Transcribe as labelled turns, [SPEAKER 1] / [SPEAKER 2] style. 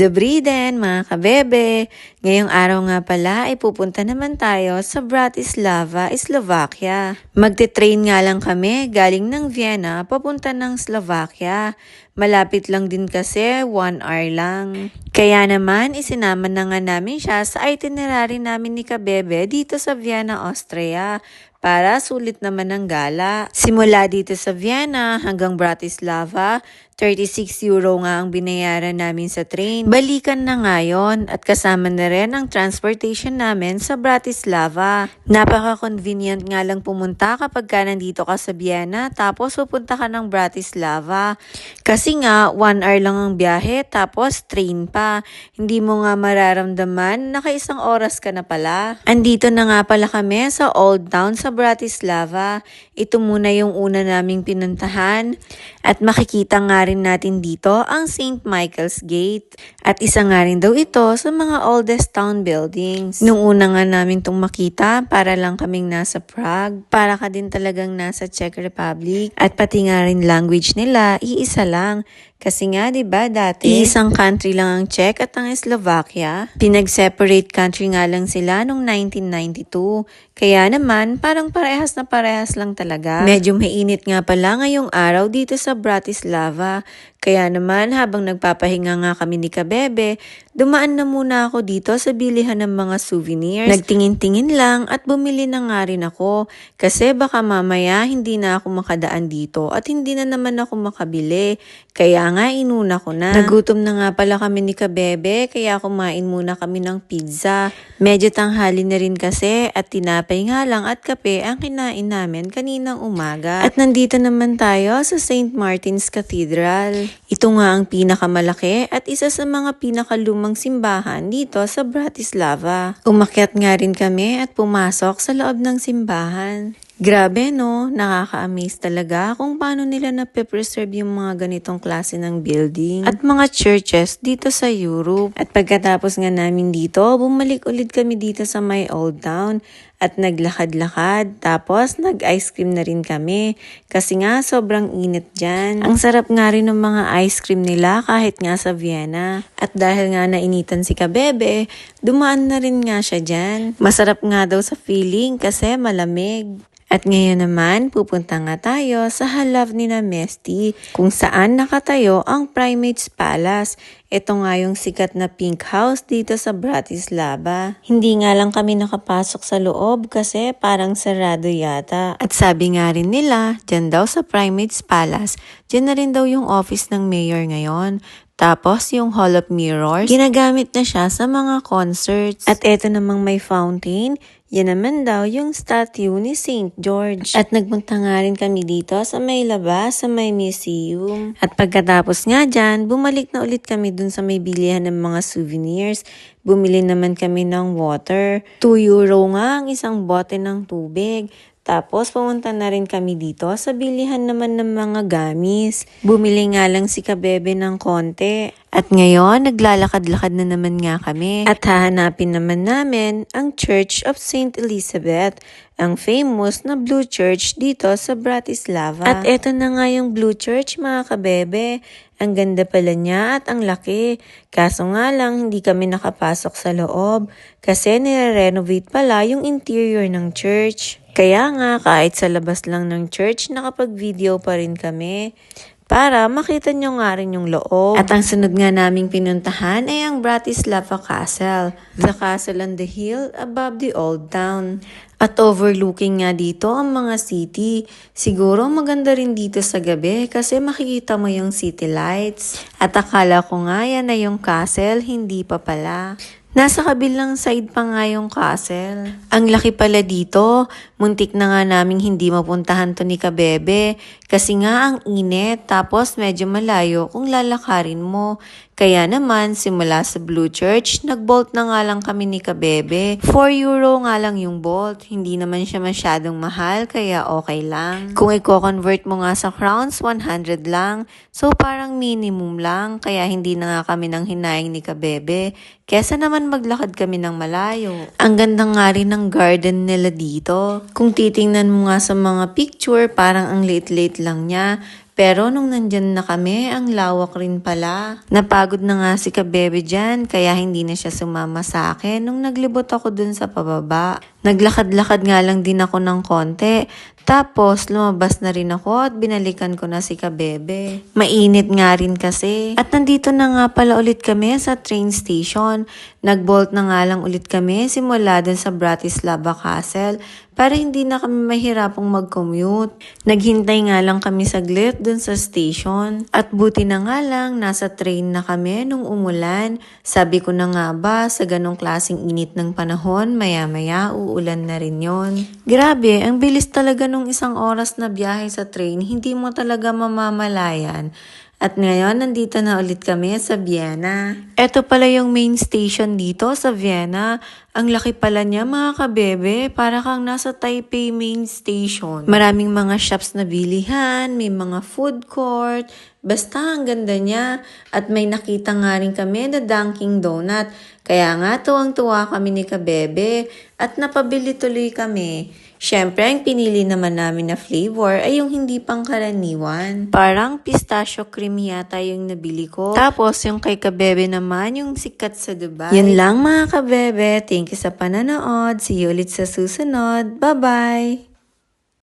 [SPEAKER 1] Dobriden mga kabebe! Ngayong araw nga pala ay pupunta naman tayo sa Bratislava, Slovakia. Magte-train nga lang kami galing ng Vienna papunta ng Slovakia. Malapit lang din kasi 1 hour lang. Kaya naman isinama na nga namin siya sa itinerary namin ni Kabebe dito sa Vienna, Austria. Para sulit naman ang gala. Simula dito sa Vienna hanggang Bratislava, 36 euro nga ang binayaran namin sa train. Balikan na ngayon at kasama na rin ang transportation namin sa Bratislava. Napaka-convenient nga lang pumunta kapag ka nandito ka sa Vienna tapos pupunta ka ng Bratislava. Kasi nga 1 hour lang ang biyahe tapos train pa. Hindi mo nga mararamdaman, naka-1 oras ka na pala. Andito na nga pala kami sa Old Town sa Bratislava. Ito muna yung una naming pinuntahan at makikita nga rin natin dito ang St. Michael's Gate. At isa nga rin daw ito sa mga oldest town buildings. Nung una nga namin itong makita, para lang kaming nasa Prague. Para ka din talagang nasa Czech Republic. At pati nga rin language nila, iisa lang. Kasi nga, di ba dati, isang country lang ang Czech at ang Slovakia. Pinag-separate country nga lang sila noong 1992. Kaya naman, parang parehas na parehas lang talaga. Medyo mainit nga pala ngayong araw dito sa Bratislava. Kaya naman, habang nagpapahinga nga kami ni Kabebe, dumaan na muna ako dito sa bilihan ng mga souvenirs. Nagtingin-tingin lang at bumili na nga rin ako. Kasi baka mamaya hindi na ako makadaan dito at hindi na naman ako makabili. Kaya nga inuna ko na. Nagutom na nga pala kami ni Kabebe kaya kumain muna kami ng pizza. Medyo tanghali na rin kasi at tinapay nga lang at kape ang kinain namin kaninang umaga. At nandito naman tayo sa St. Martin's Cathedral. Ito nga ang pinakamalaki at isa sa mga pinakalumang simbahan dito sa Bratislava. Umakyat nga rin kami at pumasok sa loob ng simbahan. Grabe no, nakaka-amaze talaga kung paano nila nape-preserve yung mga ganitong klase ng building at mga churches dito sa Europe. At pagkatapos nga namin dito, bumalik ulit kami dito sa my old town at naglakad-lakad. Tapos nag-ice cream na rin kami kasi nga sobrang init dyan. Ang sarap nga rin ng mga ice cream nila kahit nga sa Vienna. At dahil nga nainitan si Kabebe, dumaan na rin nga siya dyan. Masarap nga daw sa feeling kasi malamig. At ngayon naman, pupunta nga tayo sa halav ni na Mesty kung saan nakatayo ang Primates Palace. Ito nga yung sikat na pink house dito sa Bratislava. Hindi nga lang kami nakapasok sa loob kasi parang sarado yata. At sabi nga rin nila, dyan daw sa Primates Palace, dyan na rin daw yung office ng mayor ngayon. Tapos yung Hall of Mirrors, ginagamit na siya sa mga concerts. At eto namang may fountain, yan naman daw yung statue ni St. George. At nagpunta nga rin kami dito sa may labas, sa may museum. At pagkatapos nga dyan, bumalik na ulit kami dun sa may bilihan ng mga souvenirs. Bumili naman kami ng water. 2 euro nga ang isang bote ng tubig. Tapos pumunta na rin kami dito sa bilihan naman ng mga gamis. Bumili nga lang si Kabebe ng konti. At ngayon, naglalakad-lakad na naman nga kami. At hahanapin naman namin ang Church of St. Elizabeth, ang famous na Blue Church dito sa Bratislava. At eto na nga yung Blue Church mga Kabebe. Ang ganda pala niya at ang laki. Kaso nga lang, hindi kami nakapasok sa loob kasi nire-renovate pala yung interior ng church. Kaya nga, kahit sa labas lang ng church, nakapag-video pa rin kami para makita nyo nga rin yung loob. At ang sunod nga naming pinuntahan ay ang Bratislava Castle. The castle on the hill above the old town. At overlooking nga dito ang mga city. Siguro maganda rin dito sa gabi kasi makikita mo yung city lights. At akala ko nga yan na yung castle, hindi pa pala. Nasa kabilang side pa nga yung castle. Ang laki pala dito. Muntik na nga naming hindi mapuntahan to ni Kabebe. Kasi nga ang init. Tapos medyo malayo kung lalakarin mo. Kaya naman, simula sa Blue Church, nag-bolt na nga lang kami ni Kabebe. 4 euro nga lang yung bolt. Hindi naman siya masyadong mahal, kaya okay lang. Kung i-convert mo nga sa crowns, 100 lang. So parang minimum lang, kaya hindi na nga kami nang hinayang ni Kabebe. Kesa naman maglakad kami ng malayo. Ang ganda nga rin ng garden nila dito. Kung titingnan mo nga sa mga picture, parang ang liit-liit lang niya. Pero nung nandyan na kami, ang lawak rin pala. Napagod na nga si Kabebe dyan, kaya hindi na siya sumama sa akin nung naglibot ako dun sa pababa. Naglakad-lakad nga lang din ako ng konti. Tapos, lumabas na rin ako at binalikan ko na si Kabebe. Mainit nga rin kasi. At nandito na nga pala ulit kami sa train station. Nagbolt na nga lang ulit kami simula dun sa Bratislava Castle para hindi na kami mahirapang mag-commute. Naghintay nga lang kami saglit dun sa station. At buti na nga lang, nasa train na kami nung umulan. Sabi ko na nga ba, sa ganong klaseng init ng panahon, maya-maya uulan na rin yon. Grabe, ang bilis talaga nung isang oras na biyahe sa train, hindi mo talaga mamamalayan. At ngayon, nandito na ulit kami sa Vienna. Ito pala yung main station dito sa Vienna. Ang laki pala niya mga kabebe, para kang nasa Taipei main station. Maraming mga shops na bilihan, may mga food court, basta ang ganda niya. At may nakita nga rin kami na Dunkin' Donut. Kaya nga tuwang-tuwa kami ni Kabebe at napabili tuloy kami. Siyempre, ang pinili naman namin na flavor ay yung hindi pangkaraniwan. Parang pistachio cream yata yung nabili ko. Tapos, yung kay Kabebe naman, yung sikat sa Dubai. Yun lang mga Kabebe. Thank you sa pananood. See you ulit sa susunod. Bye-bye!